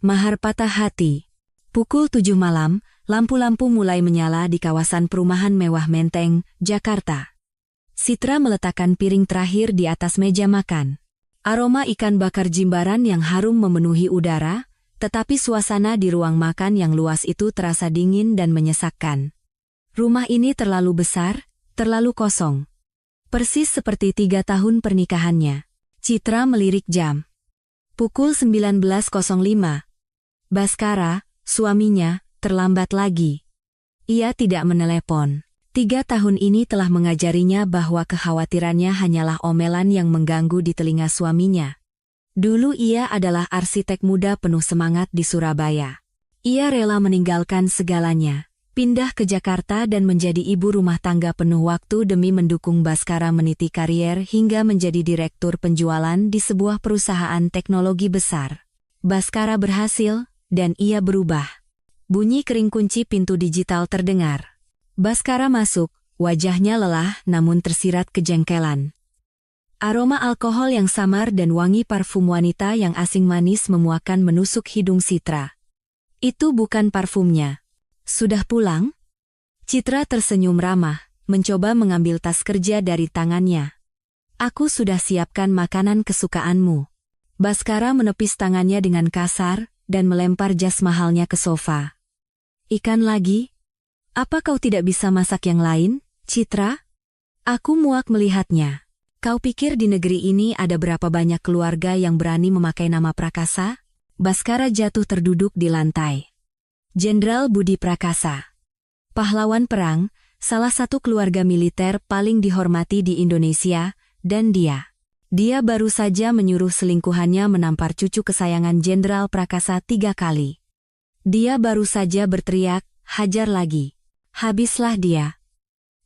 Mahar patah hati. Pukul 7 malam, lampu-lampu mulai menyala di kawasan perumahan mewah Menteng, Jakarta. Citra meletakkan piring terakhir di atas meja makan. Aroma ikan bakar jimbaran yang harum memenuhi udara, tetapi suasana di ruang makan yang luas itu terasa dingin dan menyesakkan. Rumah ini terlalu besar, terlalu kosong. Persis seperti 3 tahun pernikahannya. Citra melirik jam. Pukul 19.05. Baskara, suaminya, terlambat lagi. Ia tidak menelepon. 3 tahun ini telah mengajarinya bahwa kekhawatirannya hanyalah omelan yang mengganggu di telinga suaminya. Dulu ia adalah arsitek muda penuh semangat di Surabaya. Ia rela meninggalkan segalanya, pindah ke Jakarta dan menjadi ibu rumah tangga penuh waktu demi mendukung Baskara meniti karier hingga menjadi direktur penjualan di sebuah perusahaan teknologi besar. Baskara berhasil, dan ia berubah. Bunyi kering kunci pintu digital terdengar. Baskara masuk, wajahnya lelah namun tersirat kejengkelan. Aroma alkohol yang samar dan wangi parfum wanita yang asing manis memuakan menusuk hidung Citra. Itu bukan parfumnya. Sudah pulang? Citra tersenyum ramah, mencoba mengambil tas kerja dari tangannya. Aku sudah siapkan makanan kesukaanmu. Baskara menepis tangannya dengan kasar dan melempar jas mahalnya ke sofa. Ikan lagi? Apa kau tidak bisa masak yang lain, Citra? Aku muak melihatnya. Kau pikir di negeri ini ada berapa banyak keluarga yang berani memakai nama Prakasa? Baskara jatuh terduduk di lantai. Jenderal Budi Prakasa. Pahlawan perang, salah satu keluarga militer paling dihormati di Indonesia, dan Dia baru saja menyuruh selingkuhannya menampar cucu kesayangan Jenderal Prakasa 3 kali. Dia baru saja berteriak, hajar lagi. Habislah dia.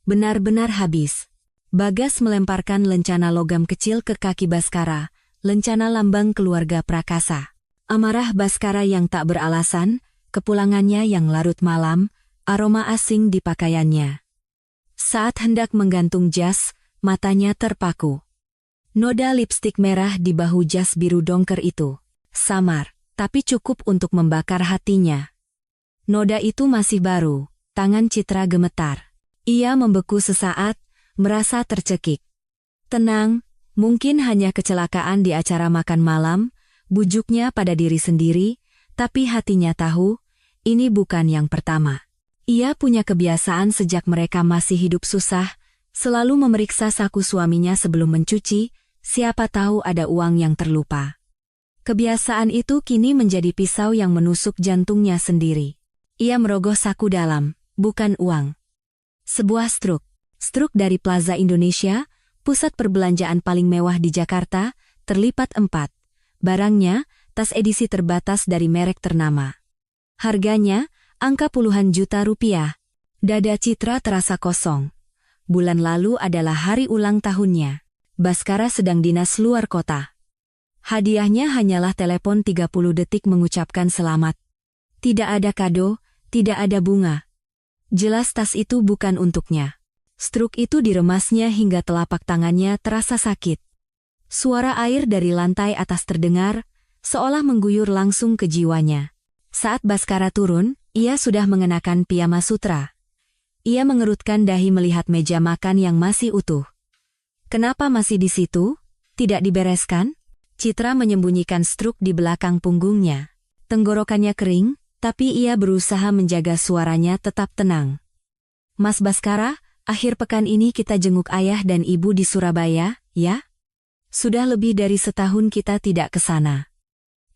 Benar-benar habis. Bagas melemparkan lencana logam kecil ke kaki Baskara, lencana lambang keluarga Prakasa. Amarah Baskara yang tak beralasan, kepulangannya yang larut malam, aroma asing di pakaiannya. Saat hendak menggantung jas, matanya terpaku. Noda lipstik merah di bahu jas biru dongker itu. Samar, tapi cukup untuk membakar hatinya. Noda itu masih baru, tangan Citra gemetar. Ia membeku sesaat, merasa tercekik. Tenang, mungkin hanya kecelakaan di acara makan malam, bujuknya pada diri sendiri, tapi hatinya tahu, ini bukan yang pertama. Ia punya kebiasaan sejak mereka masih hidup susah, selalu memeriksa saku suaminya sebelum mencuci, siapa tahu ada uang yang terlupa. Kebiasaan itu kini menjadi pisau yang menusuk jantungnya sendiri. Ia merogoh saku dalam, bukan uang. Sebuah struk dari Plaza Indonesia, pusat perbelanjaan paling mewah di Jakarta, terlipat 4. Barangnya, tas edisi terbatas dari merek ternama. Harganya, angka puluhan juta rupiah. Dada Citra terasa kosong. Bulan lalu adalah hari ulang tahunnya. Baskara sedang dinas luar kota. Hadiahnya hanyalah telepon 30 detik mengucapkan selamat. Tidak ada kado, tidak ada bunga. Jelas tas itu bukan untuknya. Struk itu diremasnya hingga telapak tangannya terasa sakit. Suara air dari lantai atas terdengar, seolah mengguyur langsung ke jiwanya. Saat Baskara turun, ia sudah mengenakan piyama sutra. Ia mengerutkan dahi melihat meja makan yang masih utuh. Kenapa masih di situ? Tidak dibereskan? Citra menyembunyikan struk di belakang punggungnya. Tenggorokannya kering, tapi ia berusaha menjaga suaranya tetap tenang. Mas Baskara, akhir pekan ini kita jenguk ayah dan ibu di Surabaya, ya? Sudah lebih dari setahun kita tidak ke sana.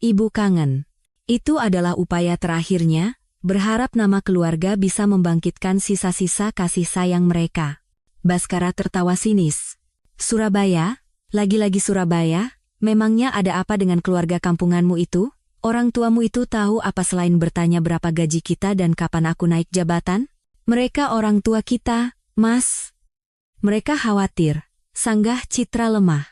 Ibu kangen. Itu adalah upaya terakhirnya, berharap nama keluarga bisa membangkitkan sisa-sisa kasih sayang mereka. Baskara tertawa sinis. Surabaya? Lagi-lagi Surabaya? Memangnya ada apa dengan keluarga kampunganmu itu? Orang tuamu itu tahu apa selain bertanya berapa gaji kita dan kapan aku naik jabatan? Mereka orang tua kita, Mas. Mereka khawatir. Sanggah Citra lemah.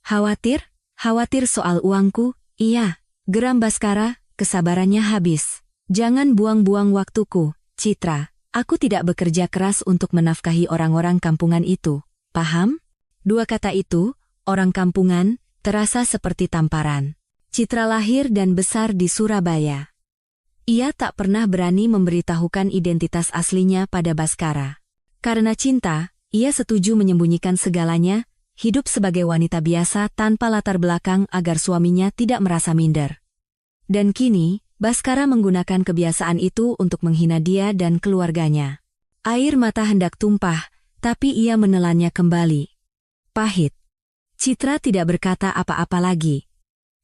Khawatir? Khawatir soal uangku? Iya. Geram Baskara, kesabarannya habis. Jangan buang-buang waktuku, Citra. Aku tidak bekerja keras untuk menafkahi orang-orang kampungan itu. Paham? 2 kata itu, orang kampungan, terasa seperti tamparan. Citra lahir dan besar di Surabaya. Ia tak pernah berani memberitahukan identitas aslinya pada Baskara. Karena cinta, ia setuju menyembunyikan segalanya, hidup sebagai wanita biasa tanpa latar belakang agar suaminya tidak merasa minder. Dan kini, Baskara menggunakan kebiasaan itu untuk menghina dia dan keluarganya. Air mata hendak tumpah, tapi ia menelannya kembali. Pahit. Citra tidak berkata apa-apa lagi.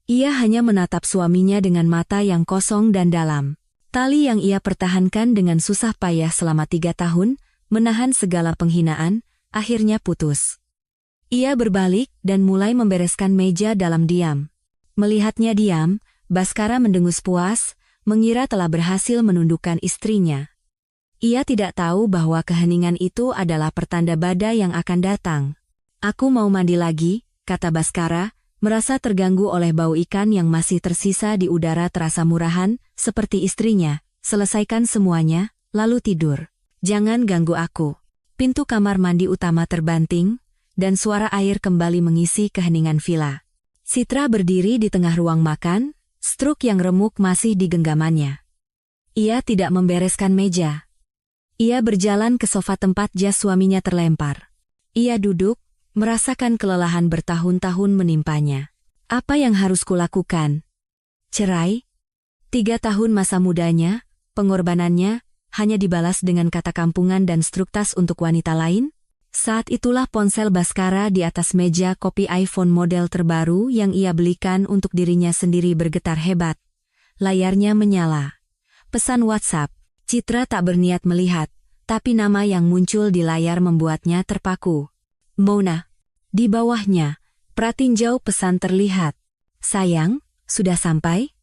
Ia hanya menatap suaminya dengan mata yang kosong dan dalam. Tali yang ia pertahankan dengan susah payah selama 3 tahun, menahan segala penghinaan, akhirnya putus. Ia berbalik dan mulai membereskan meja dalam diam. Melihatnya diam, Baskara mendengus puas, mengira telah berhasil menundukkan istrinya. Ia tidak tahu bahwa keheningan itu adalah pertanda badai yang akan datang. "Aku mau mandi lagi," kata Baskara, merasa terganggu oleh bau ikan yang masih tersisa di udara terasa murahan, seperti istrinya. "Selesaikan semuanya, lalu tidur. Jangan ganggu aku." Pintu kamar mandi utama terbanting, dan suara air kembali mengisi keheningan villa. Citra berdiri di tengah ruang makan, struk yang remuk masih di genggamannya. Ia tidak membereskan meja. Ia berjalan ke sofa tempat jas suaminya terlempar. Ia duduk, merasakan kelelahan bertahun-tahun menimpanya. Apa yang harus kulakukan? Cerai? 3 tahun masa mudanya, pengorbanannya, hanya dibalas dengan kata kampungan dan struk tas untuk wanita lain? Saat itulah ponsel Baskara di atas meja kopi iPhone model terbaru yang ia belikan untuk dirinya sendiri bergetar hebat. Layarnya menyala. Pesan WhatsApp. Citra tak berniat melihat, tapi nama yang muncul di layar membuatnya terpaku. Mona. Di bawahnya, pratinjau pesan terlihat. "Sayang, sudah sampai?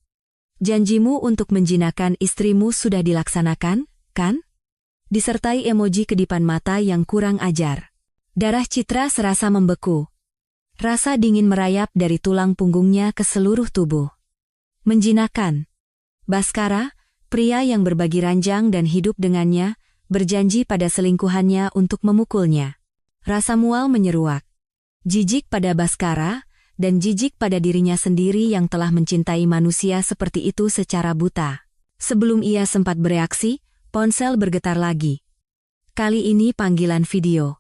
Janjimu untuk menjinakkan istrimu sudah dilaksanakan, kan?" Disertai emoji kedipan mata yang kurang ajar. Darah Citra serasa membeku. Rasa dingin merayap dari tulang punggungnya ke seluruh tubuh. Menjinakkan. Baskara, pria yang berbagi ranjang dan hidup dengannya, berjanji pada selingkuhannya untuk memukulnya. Rasa mual menyeruak. Jijik pada Baskara, dan jijik pada dirinya sendiri yang telah mencintai manusia seperti itu secara buta. Sebelum ia sempat bereaksi, ponsel bergetar lagi. Kali ini panggilan video.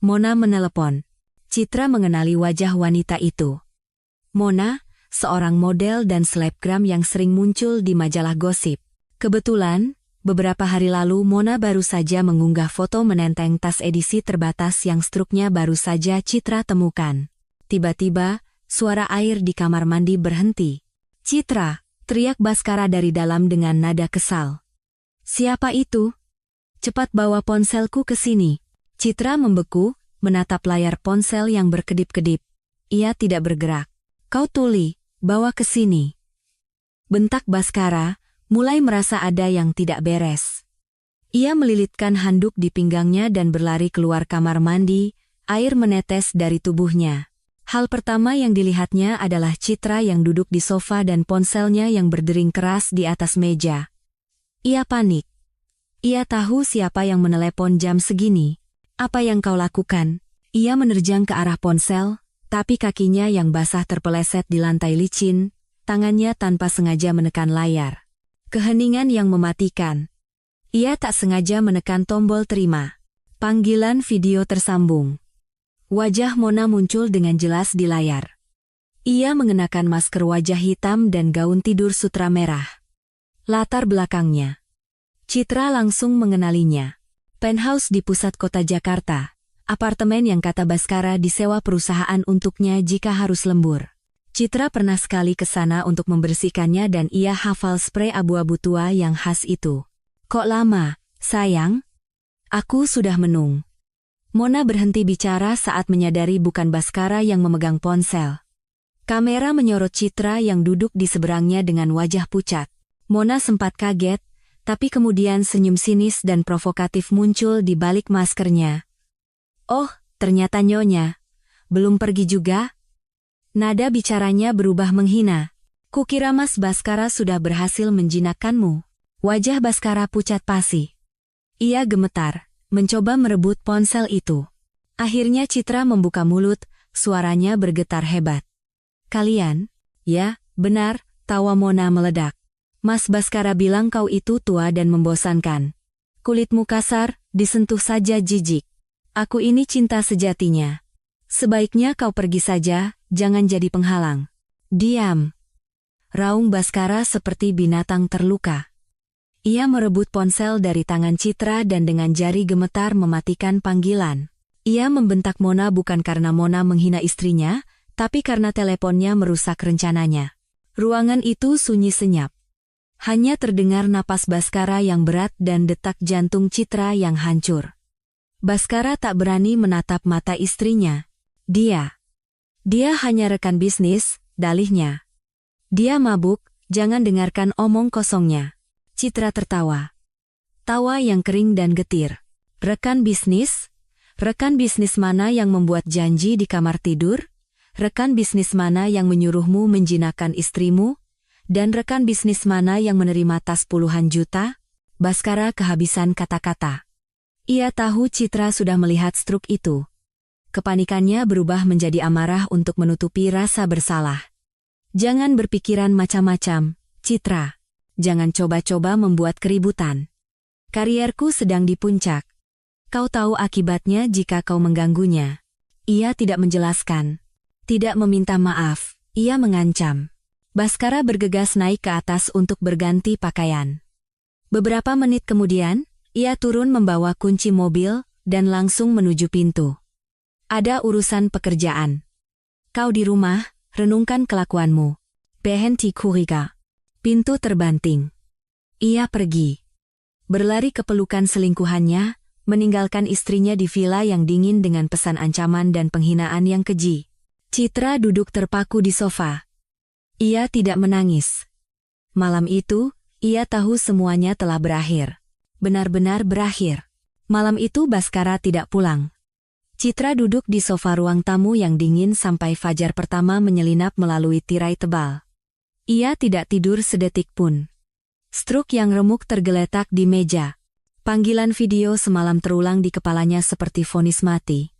Mona menelepon. Citra mengenali wajah wanita itu. Mona, seorang model dan selebgram yang sering muncul di majalah gosip. Kebetulan, beberapa hari lalu Mona baru saja mengunggah foto menenteng tas edisi terbatas yang struknya baru saja Citra temukan. Tiba-tiba, suara air di kamar mandi berhenti. "Citra!" teriak Baskara dari dalam dengan nada kesal. "Siapa itu? Cepat bawa ponselku ke sini." Citra membeku, menatap layar ponsel yang berkedip-kedip. Ia tidak bergerak. "Kau tuli, bawa ke sini." Bentak Baskara, mulai merasa ada yang tidak beres. Ia melilitkan handuk di pinggangnya dan berlari keluar kamar mandi, air menetes dari tubuhnya. Hal pertama yang dilihatnya adalah Citra yang duduk di sofa dan ponselnya yang berdering keras di atas meja. Ia panik. Ia tahu siapa yang menelepon jam segini. "Apa yang kau lakukan?" Ia menerjang ke arah ponsel, tapi kakinya yang basah terpeleset di lantai licin, tangannya tanpa sengaja menekan layar. Keheningan yang mematikan. Ia tak sengaja menekan tombol terima. Panggilan video tersambung. Wajah Mona muncul dengan jelas di layar. Ia mengenakan masker wajah hitam dan gaun tidur sutra merah. Latar belakangnya. Citra langsung mengenalinya. Penthouse di pusat kota Jakarta. Apartemen yang kata Baskara disewa perusahaan untuknya jika harus lembur. Citra pernah sekali ke sana untuk membersihkannya dan ia hafal spray abu-abu tua yang khas itu. "Kok lama, sayang? Aku sudah menung." Mona berhenti bicara saat menyadari bukan Baskara yang memegang ponsel. Kamera menyorot Citra yang duduk di seberangnya dengan wajah pucat. Mona sempat kaget, tapi kemudian senyum sinis dan provokatif muncul di balik maskernya. "Oh, ternyata Nyonya. Belum pergi juga?" Nada bicaranya berubah menghina. "Kukira Mas Baskara sudah berhasil menjinakkanmu." Wajah Baskara pucat pasi. Ia gemetar, mencoba merebut ponsel itu. Akhirnya Citra membuka mulut, suaranya bergetar hebat. "Kalian? Ya, Benar, tawa Mona meledak. Mas Baskara bilang kau itu tua dan membosankan. Kulitmu kasar, disentuh saja jijik. Aku ini cinta sejatinya. Sebaiknya kau pergi saja, jangan jadi penghalang. Diam. Raung Baskara seperti binatang terluka. Ia merebut ponsel dari tangan Citra dan dengan jari gemetar mematikan panggilan. Ia membentak Mona bukan karena Mona menghina istrinya, tapi karena teleponnya merusak rencananya. Ruangan itu sunyi senyap. Hanya terdengar napas Baskara yang berat dan detak jantung Citra yang hancur. Baskara tak berani menatap mata istrinya. Dia hanya rekan bisnis, dalihnya. Dia mabuk, jangan dengarkan omong kosongnya. Citra tertawa. Tawa yang kering dan getir. Rekan bisnis? Rekan bisnis mana yang membuat janji di kamar tidur? Rekan bisnis mana yang menyuruhmu menjinakkan istrimu? Dan rekan bisnis mana yang menerima tas puluhan juta? Baskara kehabisan kata-kata. Ia tahu Citra sudah melihat struk itu. Kepanikannya berubah menjadi amarah untuk menutupi rasa bersalah. Jangan berpikiran macam-macam, Citra. Jangan coba-coba membuat keributan. Karierku sedang di puncak. Kau tahu akibatnya jika kau mengganggunya. Ia tidak menjelaskan. Tidak meminta maaf, ia mengancam. Baskara bergegas naik ke atas untuk berganti pakaian. Beberapa menit kemudian, ia turun membawa kunci mobil dan langsung menuju pintu. Ada urusan pekerjaan. Kau di rumah, renungkan kelakuanmu. Berhenti kuriga. Pintu terbanting. Ia pergi. Berlari ke pelukan selingkuhannya, meninggalkan istrinya di villa yang dingin dengan pesan ancaman dan penghinaan yang keji. Citra duduk terpaku di sofa. Ia tidak menangis. Malam itu, ia tahu semuanya telah berakhir. Benar-benar berakhir. Malam itu Baskara tidak pulang. Citra duduk di sofa ruang tamu yang dingin sampai fajar pertama menyelinap melalui tirai tebal. Ia tidak tidur sedetik pun. Struk yang remuk tergeletak di meja. Panggilan video semalam terulang di kepalanya seperti vonis mati.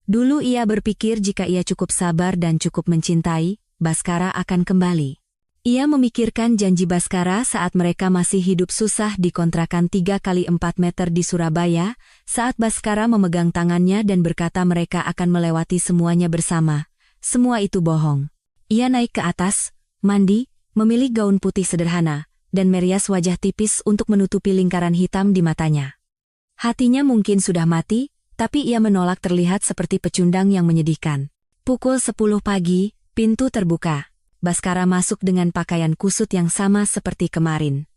Dulu ia berpikir jika ia cukup sabar dan cukup mencintai, Baskara akan kembali. Ia memikirkan janji Baskara saat mereka masih hidup susah di kontrakan 3x4 meter di Surabaya, saat Baskara memegang tangannya dan berkata mereka akan melewati semuanya bersama. Semua itu bohong. Ia naik ke atas, mandi, memilih gaun putih sederhana, dan merias wajah tipis untuk menutupi lingkaran hitam di matanya. Hatinya mungkin sudah mati, tapi ia menolak terlihat seperti pecundang yang menyedihkan. Pukul 10 pagi, pintu terbuka. Baskara masuk dengan pakaian kusut yang sama seperti kemarin.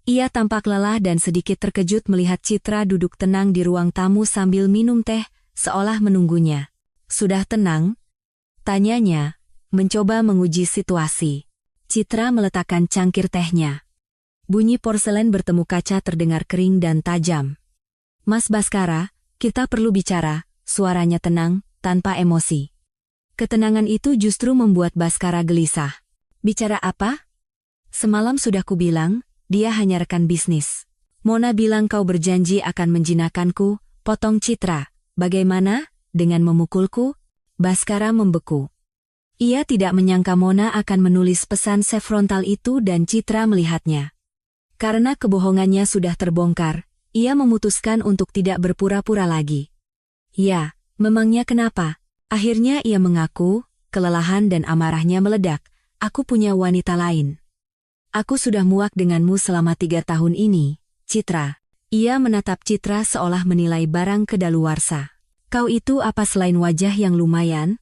Ia tampak lelah dan sedikit terkejut melihat Citra duduk tenang di ruang tamu sambil minum teh, seolah menunggunya. Sudah tenang? Tanyanya, mencoba menguji situasi. Citra meletakkan cangkir tehnya. Bunyi porselen bertemu kaca terdengar kering dan tajam. Mas Baskara, kita perlu bicara, suaranya tenang, tanpa emosi. Ketenangan itu justru membuat Baskara gelisah. Bicara apa? Semalam sudah kubilang, dia hanya rekan bisnis. Mona bilang kau berjanji akan menjinakkanku, potong Citra. Bagaimana, dengan memukulku? Baskara membeku. Ia tidak menyangka Mona akan menulis pesan sefrontal itu dan Citra melihatnya. Karena kebohongannya sudah terbongkar, ia memutuskan untuk tidak berpura-pura lagi. Ya, memangnya kenapa? Akhirnya ia mengaku, kelelahan dan amarahnya meledak. Aku punya wanita lain. Aku sudah muak denganmu selama 3 tahun ini, Citra. Ia menatap Citra seolah menilai barang kedaluarsa. Kau itu apa selain wajah yang lumayan?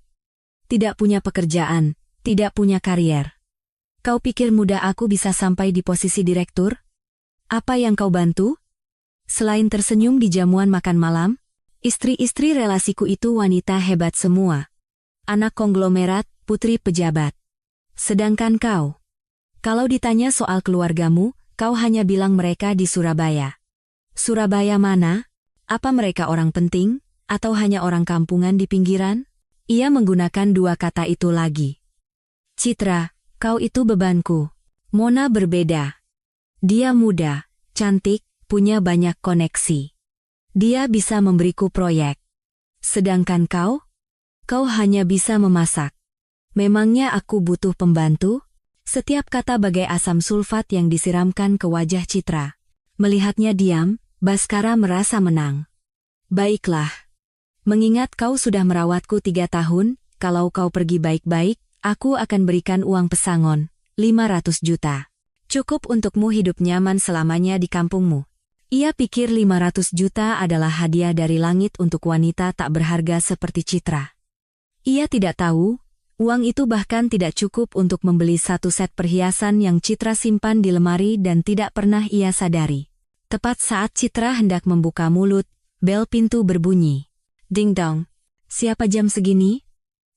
Tidak punya pekerjaan, tidak punya karier. Kau pikir mudah aku bisa sampai di posisi direktur? Apa yang kau bantu? Selain tersenyum di jamuan makan malam, istri-istri relasiku itu wanita hebat semua. Anak konglomerat, putri pejabat. Sedangkan kau, kalau ditanya soal keluargamu, kau hanya bilang mereka di Surabaya. Surabaya mana? Apa mereka orang penting, atau hanya orang kampungan di pinggiran? Ia menggunakan 2 kata itu lagi. Citra, kau itu bebanku. Mona berbeda. Dia muda, cantik, punya banyak koneksi. Dia bisa memberiku proyek. Sedangkan kau hanya bisa memasak. Memangnya aku butuh pembantu? Setiap kata bagai asam sulfat yang disiramkan ke wajah Citra. Melihatnya diam, Baskara merasa menang. Baiklah. Mengingat kau sudah merawatku 3 tahun, kalau kau pergi baik-baik, aku akan berikan uang pesangon, 500 juta. Cukup untukmu hidup nyaman selamanya di kampungmu. Ia pikir 500 juta adalah hadiah dari langit untuk wanita tak berharga seperti Citra. Ia tidak tahu, uang itu bahkan tidak cukup untuk membeli 1 set perhiasan yang Citra simpan di lemari dan tidak pernah ia sadari. Tepat saat Citra hendak membuka mulut, bel pintu berbunyi. Ding dong. Siapa jam segini?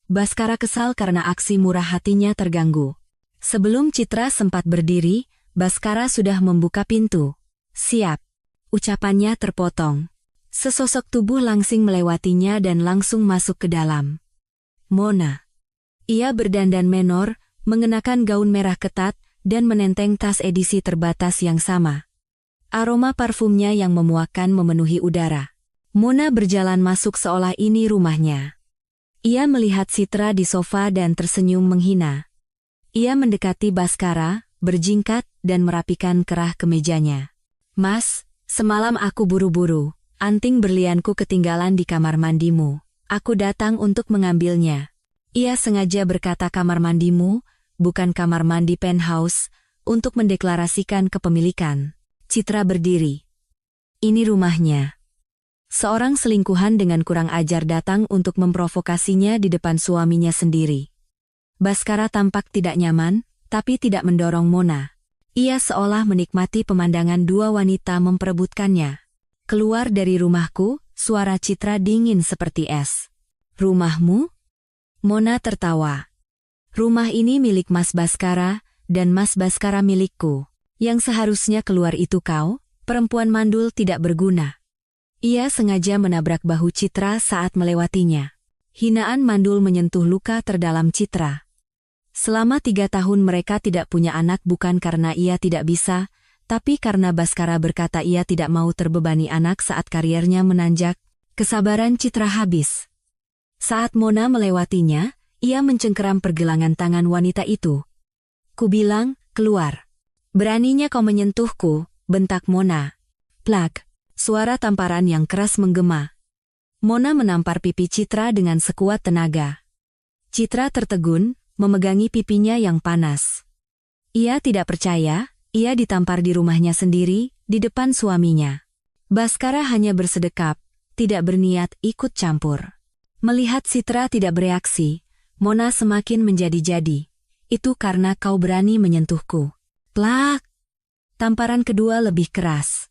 Baskara kesal karena aksi murah hatinya terganggu. Sebelum Citra sempat berdiri, Baskara sudah membuka pintu. Siap. Ucapannya terpotong. Sesosok tubuh langsing melewatinya dan langsung masuk ke dalam. Mona. Ia berdandan menor, mengenakan gaun merah ketat, dan menenteng tas edisi terbatas yang sama. Aroma parfumnya yang memuakkan memenuhi udara. Mona berjalan masuk seolah ini rumahnya. Ia melihat Citra di sofa dan tersenyum menghina. Ia mendekati Baskara, berjingkat, dan merapikan kerah kemejanya. Mas, semalam aku buru-buru. Anting berlianku ketinggalan di kamar mandimu. Aku datang untuk mengambilnya. Ia sengaja berkata kamar mandimu, bukan kamar mandi penthouse, untuk mendeklarasikan kepemilikan. Citra berdiri. Ini rumahnya. Seorang selingkuhan dengan kurang ajar datang untuk memprovokasinya di depan suaminya sendiri. Baskara tampak tidak nyaman, tapi tidak mendorong Mona. Ia seolah menikmati pemandangan 2 wanita memperebutkannya. Keluar dari rumahku, suara Citra dingin seperti es. Rumahmu? Mona tertawa. Rumah ini milik Mas Baskara, dan Mas Baskara milikku. Yang seharusnya keluar itu kau, perempuan mandul tidak berguna. Ia sengaja menabrak bahu Citra saat melewatinya. Hinaan mandul menyentuh luka terdalam Citra. Selama 3 tahun mereka tidak punya anak bukan karena ia tidak bisa, tapi karena Baskara berkata ia tidak mau terbebani anak saat karirnya menanjak, kesabaran Citra habis. Saat Mona melewatinya, ia mencengkeram pergelangan tangan wanita itu. Kubilang, keluar. Beraninya kau menyentuhku, bentak Mona. Plak. Suara tamparan yang keras menggema. Mona menampar pipi Citra dengan sekuat tenaga. Citra tertegun, memegangi pipinya yang panas. Ia tidak percaya, ia ditampar di rumahnya sendiri, di depan suaminya. Baskara hanya bersedekap, tidak berniat ikut campur. Melihat Citra tidak bereaksi, Mona semakin menjadi-jadi. Itu karena kau berani menyentuhku. Plak! Tamparan kedua lebih keras.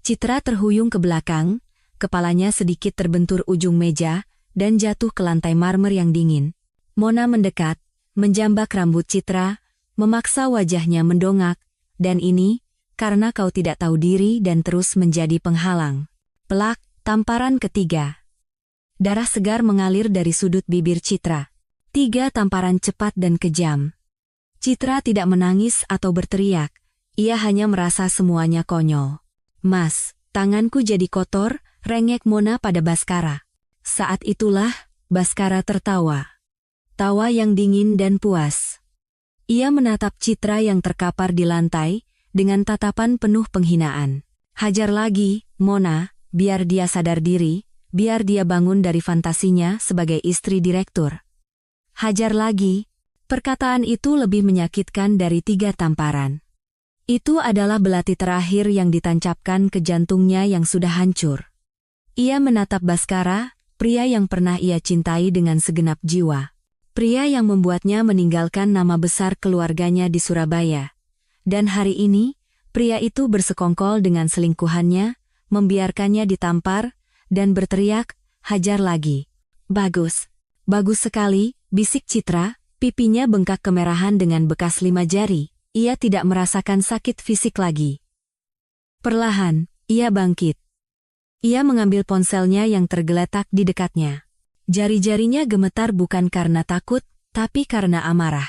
Citra terhuyung ke belakang, kepalanya sedikit terbentur ujung meja, dan jatuh ke lantai marmer yang dingin. Mona mendekat, menjambak rambut Citra, memaksa wajahnya mendongak, dan ini, karena kau tidak tahu diri dan terus menjadi penghalang. Pelak, tamparan ketiga. Darah segar mengalir dari sudut bibir Citra. 3 tamparan cepat dan kejam. Citra tidak menangis atau berteriak, ia hanya merasa semuanya konyol. Mas, tanganku jadi kotor, rengek Mona pada Baskara. Saat itulah, Baskara tertawa. Tawa yang dingin dan puas. Ia menatap Citra yang terkapar di lantai, dengan tatapan penuh penghinaan. Hajar lagi, Mona, biar dia sadar diri, biar dia bangun dari fantasinya sebagai istri direktur. Hajar lagi. Perkataan itu lebih menyakitkan dari 3 tamparan. Itu adalah belati terakhir yang ditancapkan ke jantungnya yang sudah hancur. Ia menatap Baskara, pria yang pernah ia cintai dengan segenap jiwa. Pria yang membuatnya meninggalkan nama besar keluarganya di Surabaya. Dan hari ini, pria itu bersekongkol dengan selingkuhannya, membiarkannya ditampar, dan berteriak, hajar lagi. Bagus. Bagus sekali, bisik Citra, pipinya bengkak kemerahan dengan bekas 5 jari. Ia tidak merasakan sakit fisik lagi. Perlahan, ia bangkit. Ia mengambil ponselnya yang tergeletak di dekatnya. Jari-jarinya gemetar bukan karena takut, tapi karena amarah.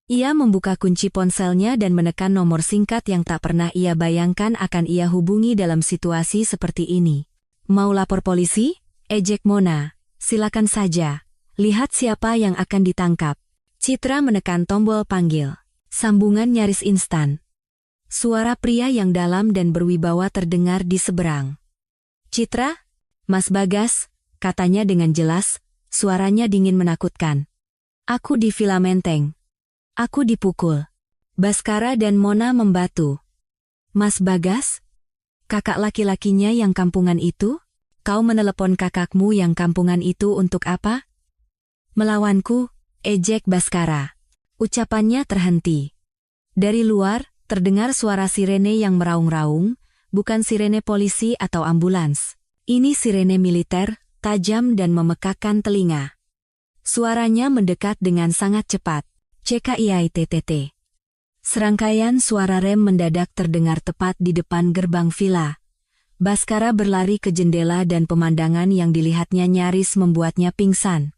Ia membuka kunci ponselnya dan menekan nomor singkat yang tak pernah ia bayangkan akan ia hubungi dalam situasi seperti ini. Mau lapor polisi? Ejek Mona. Silakan saja. Lihat siapa yang akan ditangkap. Citra menekan tombol panggil. Sambungan nyaris instan. Suara pria yang dalam dan berwibawa terdengar di seberang. "Citra? Mas Bagas," katanya dengan jelas, suaranya dingin menakutkan. "Aku di Villa Menteng. Aku dipukul. Baskara dan Mona membatu." "Mas Bagas? Kakak laki-lakinya yang kampungan itu? Kau menelepon kakakmu yang kampungan itu untuk apa?" "Melawanku," ejek Baskara. Ucapannya terhenti. Dari luar, terdengar suara sirene yang meraung-raung, bukan sirene polisi atau ambulans. Ini sirene militer, tajam dan memekakkan telinga. Suaranya mendekat dengan sangat cepat. CKIAITTT. Serangkaian suara rem mendadak terdengar tepat di depan gerbang villa. Baskara berlari ke jendela dan pemandangan yang dilihatnya nyaris membuatnya pingsan.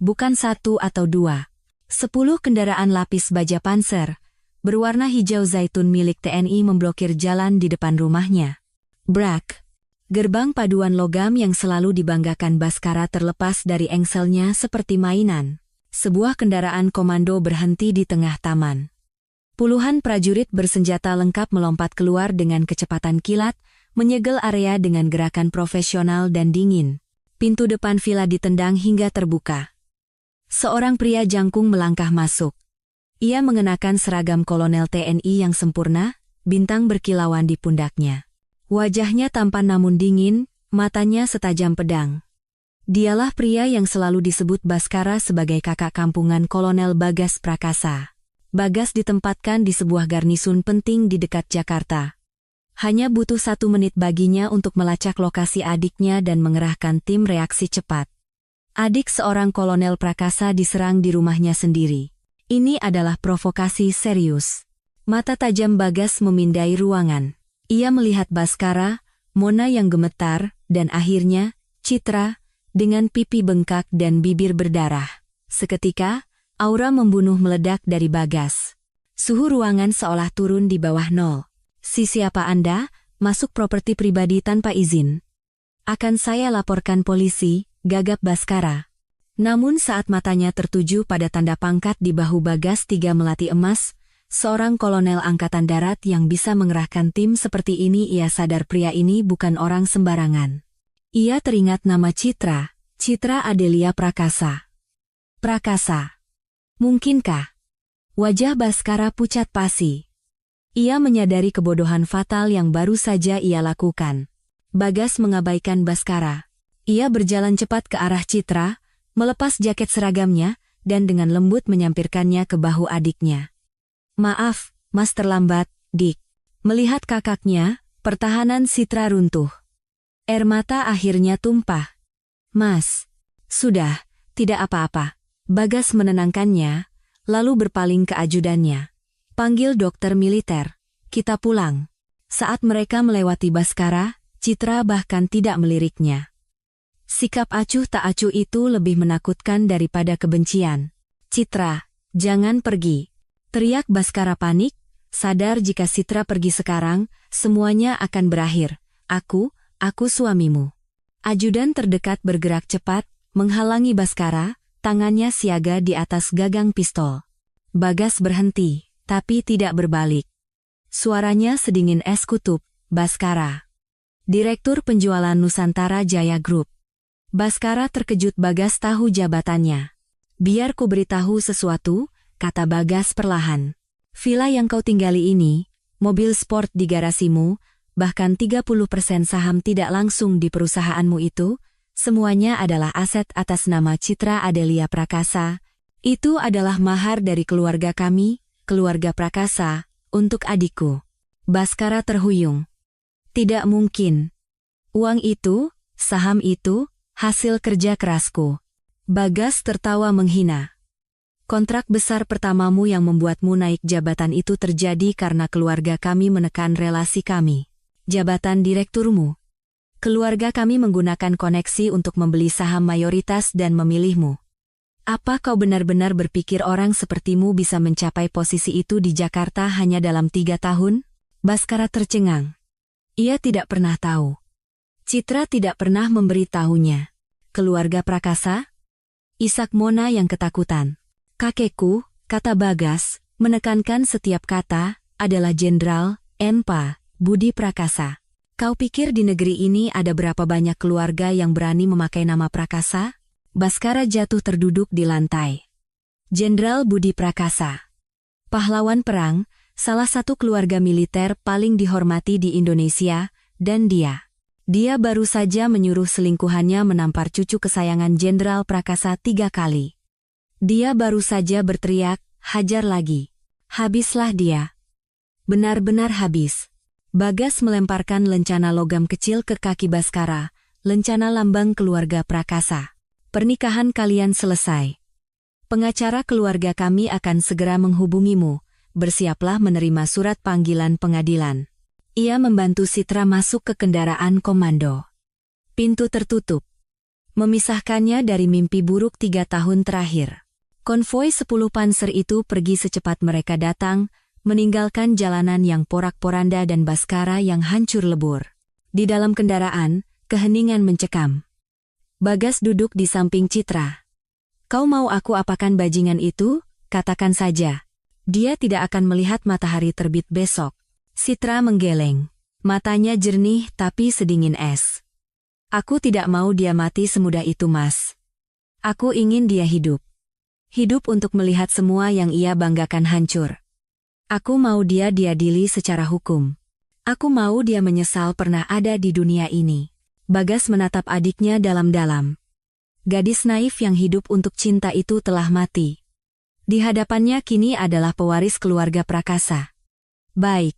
Bukan 1 atau 2. 10 kendaraan lapis baja panser, berwarna hijau zaitun milik TNI memblokir jalan di depan rumahnya. Brak! Gerbang paduan logam yang selalu dibanggakan Baskara terlepas dari engselnya seperti mainan. Sebuah kendaraan komando berhenti di tengah taman. Puluhan prajurit bersenjata lengkap melompat keluar dengan kecepatan kilat, menyegel area dengan gerakan profesional dan dingin. Pintu depan villa ditendang hingga terbuka. Seorang pria jangkung melangkah masuk. Ia mengenakan seragam kolonel TNI yang sempurna, bintang berkilauan di pundaknya. Wajahnya tampan namun dingin, matanya setajam pedang. Dialah pria yang selalu disebut Baskara sebagai kakak kampungan Kolonel Bagas Prakasa. Bagas ditempatkan di sebuah garnisun penting di dekat Jakarta. Hanya butuh 1 menit baginya untuk melacak lokasi adiknya dan mengerahkan tim reaksi cepat. Adik seorang Kolonel Prakasa diserang di rumahnya sendiri. Ini adalah provokasi serius. Mata tajam Bagas memindai ruangan. Ia melihat Baskara, Mona yang gemetar, dan akhirnya, Citra, dengan pipi bengkak dan bibir berdarah. Seketika, aura membunuh meledak dari Bagas. Suhu ruangan seolah turun di bawah 0. "Siapa Anda? Masuk properti pribadi tanpa izin." "Akan saya laporkan polisi," gagap Baskara. Namun saat matanya tertuju pada tanda pangkat di bahu Bagas 3 melati emas, seorang kolonel angkatan darat yang bisa mengerahkan tim seperti ini, ia sadar pria ini bukan orang sembarangan. Ia teringat nama Citra, Citra Adelia Prakasa. Prakasa. Mungkinkah? Wajah Baskara pucat pasi. Ia menyadari kebodohan fatal yang baru saja ia lakukan. Bagas mengabaikan Baskara. Ia berjalan cepat ke arah Citra, melepas jaket seragamnya, dan dengan lembut menyampirkannya ke bahu adiknya. "Maaf, Mas terlambat, Dik." Melihat kakaknya, pertahanan Citra runtuh. Air mata akhirnya tumpah. "Mas, sudah, tidak apa-apa." Bagas menenangkannya, lalu berpaling ke ajudannya. "Panggil dokter militer. Kita pulang." Saat mereka melewati Baskara, Citra bahkan tidak meliriknya. Sikap acuh tak acuh itu lebih menakutkan daripada kebencian. "Citra, jangan pergi!" teriak Baskara panik, sadar jika Citra pergi sekarang, semuanya akan berakhir. Aku suamimu." Ajudan terdekat bergerak cepat, menghalangi Baskara, tangannya siaga di atas gagang pistol. Bagas berhenti, tapi tidak berbalik. Suaranya sedingin es kutub. "Baskara." Direktur Penjualan Nusantara Jaya Group. Baskara terkejut Bagas tahu jabatannya. "Biar ku beritahu sesuatu," kata Bagas perlahan. "Villa yang kau tinggali ini, mobil sport di garasimu, bahkan 30% saham tidak langsung di perusahaanmu itu, semuanya adalah aset atas nama Citra Adelia Prakasa. Itu adalah mahar dari keluarga kami, keluarga Prakasa, untuk adikku." Baskara terhuyung. "Tidak mungkin. Uang itu, saham itu, hasil kerja kerasku." Bagas tertawa menghina. "Kontrak besar pertamamu yang membuatmu naik jabatan itu terjadi karena keluarga kami menekan relasi kami. Jabatan direkturmu. Keluarga kami menggunakan koneksi untuk membeli saham mayoritas dan memilihmu. Apa kau benar-benar berpikir orang sepertimu bisa mencapai posisi itu di Jakarta hanya dalam 3 tahun?" Baskara tercengang. Ia tidak pernah tahu. Citra tidak pernah memberitahunya. "Keluarga Prakasa?" Isak Mona yang ketakutan. "Kakekku," kata Bagas, menekankan setiap kata, adalah Jenderal N.P. Budi Prakasa. Kau pikir di negeri ini ada berapa banyak keluarga yang berani memakai nama Prakasa? Baskara jatuh terduduk di lantai. Jenderal Budi Prakasa, pahlawan perang, salah satu keluarga militer paling dihormati di Indonesia, dan dia baru saja menyuruh selingkuhannya menampar cucu kesayangan Jenderal Prakasa 3 kali. Dia baru saja berteriak, hajar lagi. Habislah dia. Benar-benar habis. Bagas melemparkan lencana logam kecil ke kaki Baskara, lencana lambang keluarga Prakasa. Pernikahan kalian selesai. Pengacara keluarga kami akan segera menghubungimu, bersiaplah menerima surat panggilan pengadilan. Ia membantu Citra masuk ke kendaraan komando. Pintu tertutup, memisahkannya dari mimpi buruk 3 tahun terakhir. Konvoi 10 panser itu pergi secepat mereka datang, meninggalkan jalanan yang porak-poranda dan Baskara yang hancur lebur. Di dalam kendaraan, keheningan mencekam. Bagas duduk di samping Citra. Kau mau aku apakan bajingan itu? Katakan saja. Dia tidak akan melihat matahari terbit besok. Citra menggeleng. Matanya jernih tapi sedingin es. Aku tidak mau dia mati semudah itu, Mas. Aku ingin dia hidup. Hidup untuk melihat semua yang ia banggakan hancur. Aku mau dia diadili secara hukum. Aku mau dia menyesal pernah ada di dunia ini. Bagas menatap adiknya dalam-dalam. Gadis naif yang hidup untuk cinta itu telah mati. Di hadapannya kini adalah pewaris keluarga Prakasa. Baik.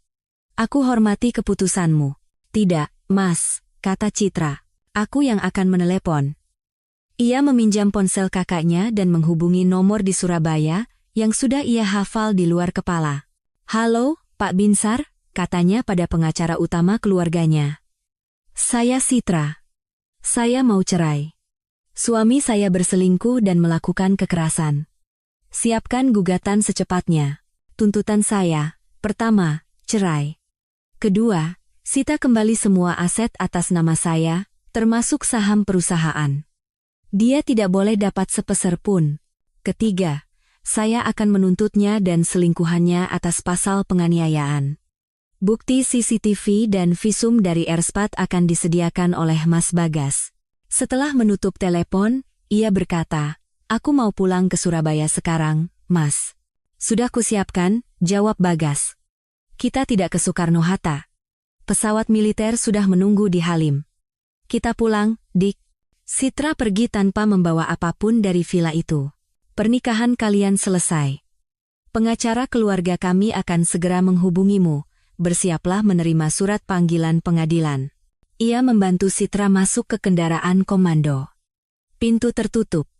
Aku hormati keputusanmu. Tidak, Mas, kata Citra. Aku yang akan menelepon. Ia meminjam ponsel kakaknya dan menghubungi nomor di Surabaya, yang sudah ia hafal di luar kepala. Halo, Pak Binsar, katanya pada pengacara utama keluarganya. Saya Citra. Saya mau cerai. Suami saya berselingkuh dan melakukan kekerasan. Siapkan gugatan secepatnya. Tuntutan saya, pertama, cerai. Kedua, sita kembali semua aset atas nama saya, termasuk saham perusahaan. Dia tidak boleh dapat sepeser pun. Ketiga, saya akan menuntutnya dan selingkuhannya atas pasal penganiayaan. Bukti CCTV dan visum dari Erspat akan disediakan oleh Mas Bagas. Setelah menutup telepon, ia berkata, aku mau pulang ke Surabaya sekarang, Mas. Sudah kusiapkan, jawab Bagas. Kita tidak ke Soekarno-Hatta. Pesawat militer sudah menunggu di Halim. Kita pulang, Dik. Citra pergi tanpa membawa apapun dari villa itu. Pernikahan kalian selesai. Pengacara keluarga kami akan segera menghubungimu, bersiaplah menerima surat panggilan pengadilan. Ia membantu Citra masuk ke kendaraan komando. Pintu tertutup,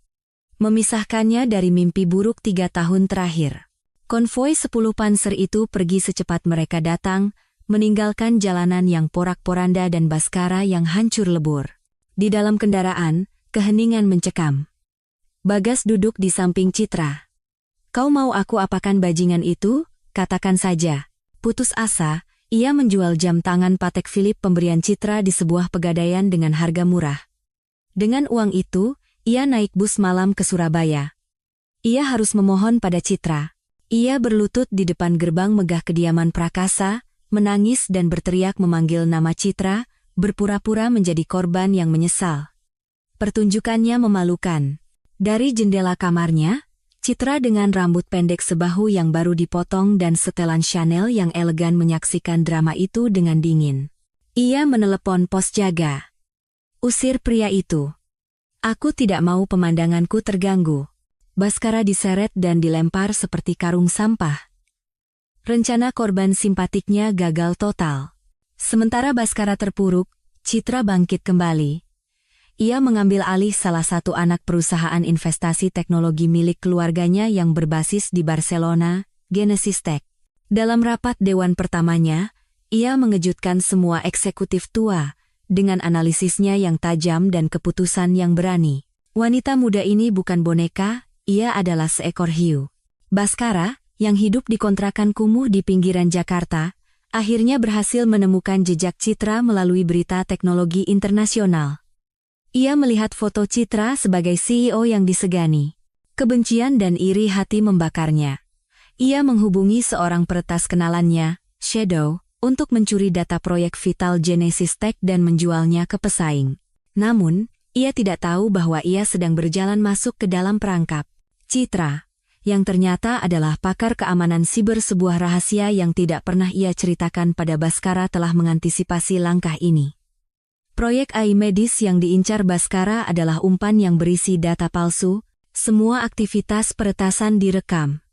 memisahkannya dari mimpi buruk 3 tahun terakhir. Konvoi 10 panser itu pergi secepat mereka datang, meninggalkan jalanan yang porak-poranda dan Baskara yang hancur lebur. Di dalam kendaraan, keheningan mencekam. Bagas duduk di samping Citra. Kau mau aku apakan bajingan itu? Katakan saja. Putus asa, ia menjual jam tangan Patek Philippe pemberian Citra di sebuah pegadaian dengan harga murah. Dengan uang itu, ia naik bus malam ke Surabaya. Ia harus memohon pada Citra. Ia berlutut di depan gerbang megah kediaman Prakasa, menangis dan berteriak memanggil nama Citra, berpura-pura menjadi korban yang menyesal. Pertunjukannya memalukan. Dari jendela kamarnya, Citra dengan rambut pendek sebahu yang baru dipotong dan setelan Chanel yang elegan menyaksikan drama itu dengan dingin. Ia menelepon pos jaga. Usir pria itu. Aku tidak mau pemandanganku terganggu. Baskara diseret dan dilempar seperti karung sampah. Rencana korban simpatiknya gagal total. Sementara Baskara terpuruk, Citra bangkit kembali. Ia mengambil alih salah satu anak perusahaan investasi teknologi milik keluarganya yang berbasis di Barcelona, Genesis Tech. Dalam rapat dewan pertamanya, ia mengejutkan semua eksekutif tua, dengan analisisnya yang tajam dan keputusan yang berani. Wanita muda ini bukan boneka, ia adalah seekor hiu. Baskara, yang hidup di kontrakan kumuh di pinggiran Jakarta, akhirnya berhasil menemukan jejak Citra melalui berita teknologi internasional. Ia melihat foto Citra sebagai CEO yang disegani. Kebencian dan iri hati membakarnya. Ia menghubungi seorang peretas kenalannya, Shadow, untuk mencuri data proyek vital Genesis Tech dan menjualnya ke pesaing. Namun, ia tidak tahu bahwa ia sedang berjalan masuk ke dalam perangkap Citra, yang ternyata adalah pakar keamanan siber. Sebuah rahasia yang tidak pernah ia ceritakan pada Bhaskara telah mengantisipasi langkah ini. Proyek AI medis yang diincar Bhaskara adalah umpan yang berisi data palsu. Semua aktivitas peretasan direkam.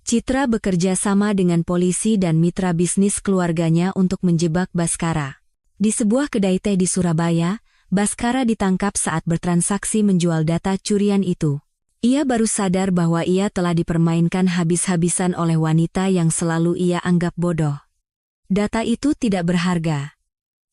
Citra bekerja sama dengan polisi dan mitra bisnis keluarganya untuk menjebak Bhaskara. Di sebuah kedai teh di Surabaya, Bhaskara ditangkap saat bertransaksi menjual data curian itu. Ia baru sadar bahwa ia telah dipermainkan habis-habisan oleh wanita yang selalu ia anggap bodoh. Data itu tidak berharga.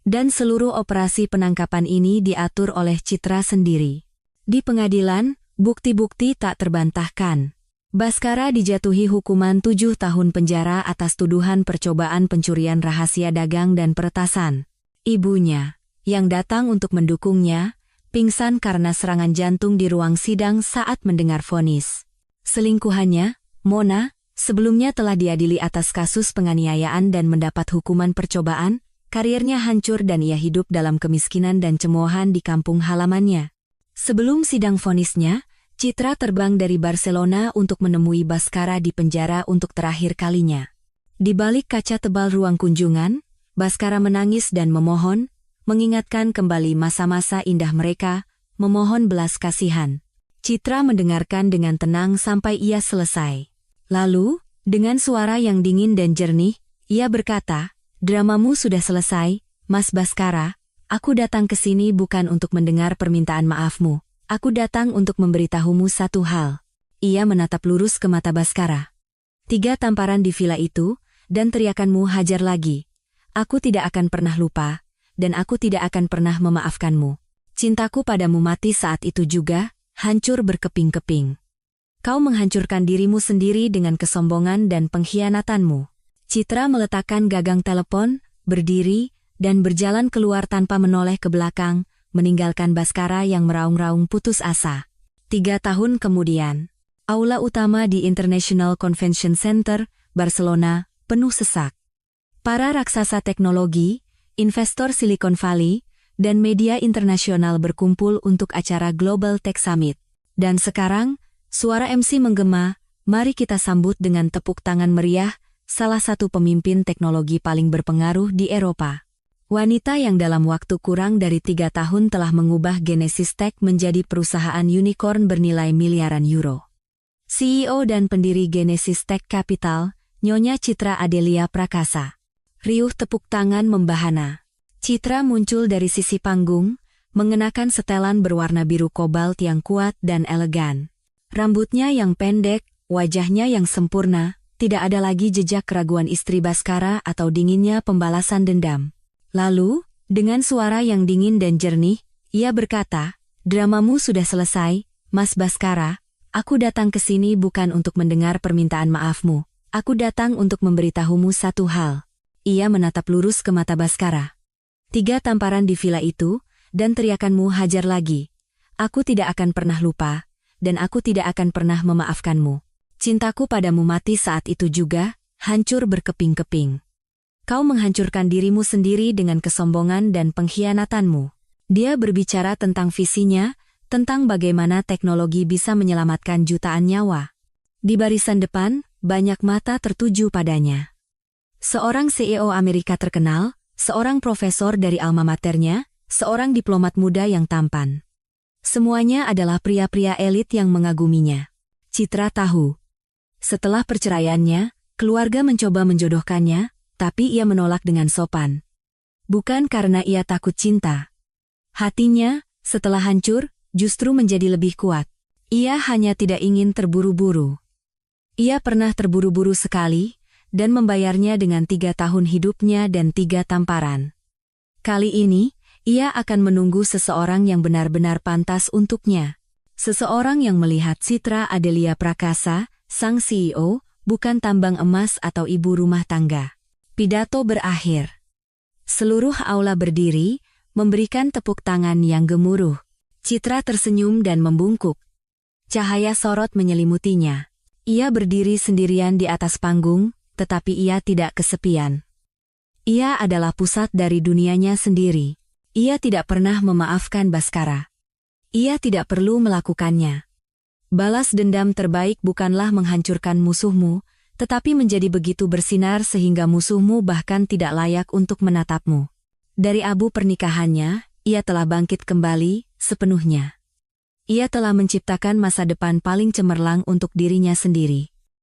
Dan seluruh operasi penangkapan ini diatur oleh Citra sendiri. Di pengadilan, bukti-bukti tak terbantahkan. Bhaskara dijatuhi hukuman 7 tahun penjara atas tuduhan percobaan pencurian rahasia dagang dan peretasan. Ibunya, yang datang untuk mendukungnya, pingsan karena serangan jantung di ruang sidang saat mendengar vonis. Selingkuhannya, Mona, sebelumnya telah diadili atas kasus penganiayaan dan mendapat hukuman percobaan. Karirnya hancur dan ia hidup dalam kemiskinan dan cemoohan di kampung halamannya. Sebelum sidang vonisnya, Citra terbang dari Barcelona untuk menemui Bhaskara di penjara untuk terakhir kalinya. Di balik kaca tebal ruang kunjungan, Bhaskara menangis dan memohon, mengingatkan kembali masa-masa indah mereka, memohon belas kasihan. Citra mendengarkan dengan tenang sampai ia selesai. Lalu, dengan suara yang dingin dan jernih, ia berkata, "Dramamu sudah selesai, Mas Bhaskara. Aku datang ke sini bukan untuk mendengar permintaan maafmu. Aku datang untuk memberitahumu satu hal." Ia menatap lurus ke mata Bhaskara. 3 tamparan di villa itu, dan teriakanmu hajar lagi. Aku tidak akan pernah lupa, dan aku tidak akan pernah memaafkanmu. Cintaku padamu mati saat itu juga, hancur berkeping-keping. Kau menghancurkan dirimu sendiri dengan kesombongan dan pengkhianatanmu. Citra meletakkan gagang telepon, berdiri, dan berjalan keluar tanpa menoleh ke belakang, meninggalkan Bhaskara yang meraung-raung putus asa. 3 tahun kemudian, aula utama di International Convention Center, Barcelona, penuh sesak. Para raksasa teknologi, investor Silicon Valley, dan media internasional berkumpul untuk acara Global Tech Summit. Dan sekarang, suara MC menggema, mari kita sambut dengan tepuk tangan meriah, salah satu pemimpin teknologi paling berpengaruh di Eropa. Wanita yang dalam waktu kurang dari 3 tahun telah mengubah Genesis Tech menjadi perusahaan unicorn bernilai miliaran euro. CEO dan pendiri Genesis Tech Capital, Nyonya Citra Adelia Prakasa. Riuh tepuk tangan membahana. Citra muncul dari sisi panggung, mengenakan setelan berwarna biru kobalt yang kuat dan elegan. Rambutnya yang pendek, wajahnya yang sempurna, tidak ada lagi jejak keraguan istri Bhaskara atau dinginnya pembalasan dendam. Lalu, dengan suara yang dingin dan jernih, ia berkata, "Dramamu sudah selesai, Mas Bhaskara. Aku datang ke sini bukan untuk mendengar permintaan maafmu. Aku datang untuk memberitahumu satu hal." Ia menatap lurus ke mata Bhaskara. 3 tamparan di villa itu, dan teriakanmu hajar lagi. Aku tidak akan pernah lupa, dan aku tidak akan pernah memaafkanmu. Cintaku padamu mati saat itu juga, hancur berkeping-keping. Kau menghancurkan dirimu sendiri dengan kesombongan dan pengkhianatanmu. Dia berbicara tentang visinya, tentang bagaimana teknologi bisa menyelamatkan jutaan nyawa. Di barisan depan, banyak mata tertuju padanya. Seorang CEO Amerika terkenal, seorang profesor dari alma maternya, seorang diplomat muda yang tampan. Semuanya adalah pria-pria elit yang mengaguminya. Citra tahu. Setelah perceraiannya, keluarga mencoba menjodohkannya, tapi ia menolak dengan sopan. Bukan karena ia takut cinta. Hatinya, setelah hancur, justru menjadi lebih kuat. Ia hanya tidak ingin terburu-buru. Ia pernah terburu-buru sekali, dan membayarnya dengan 3 tahun hidupnya dan 3 tamparan. Kali ini, ia akan menunggu seseorang yang benar-benar pantas untuknya. Seseorang yang melihat Citra Adelia Prakasa, sang CEO, bukan tambang emas atau ibu rumah tangga. Pidato berakhir. Seluruh aula berdiri, memberikan tepuk tangan yang gemuruh. Citra tersenyum dan membungkuk. Cahaya sorot menyelimutinya. Ia berdiri sendirian di atas panggung, tetapi ia tidak kesepian. Ia adalah pusat dari dunianya sendiri. Ia tidak pernah memaafkan Bhaskara. Ia tidak perlu melakukannya. Balas dendam terbaik bukanlah menghancurkan musuhmu, tetapi menjadi begitu bersinar sehingga musuhmu bahkan tidak layak untuk menatapmu. Dari abu pernikahannya, ia telah bangkit kembali, sepenuhnya. Ia telah menciptakan masa depan paling cemerlang untuk dirinya sendiri.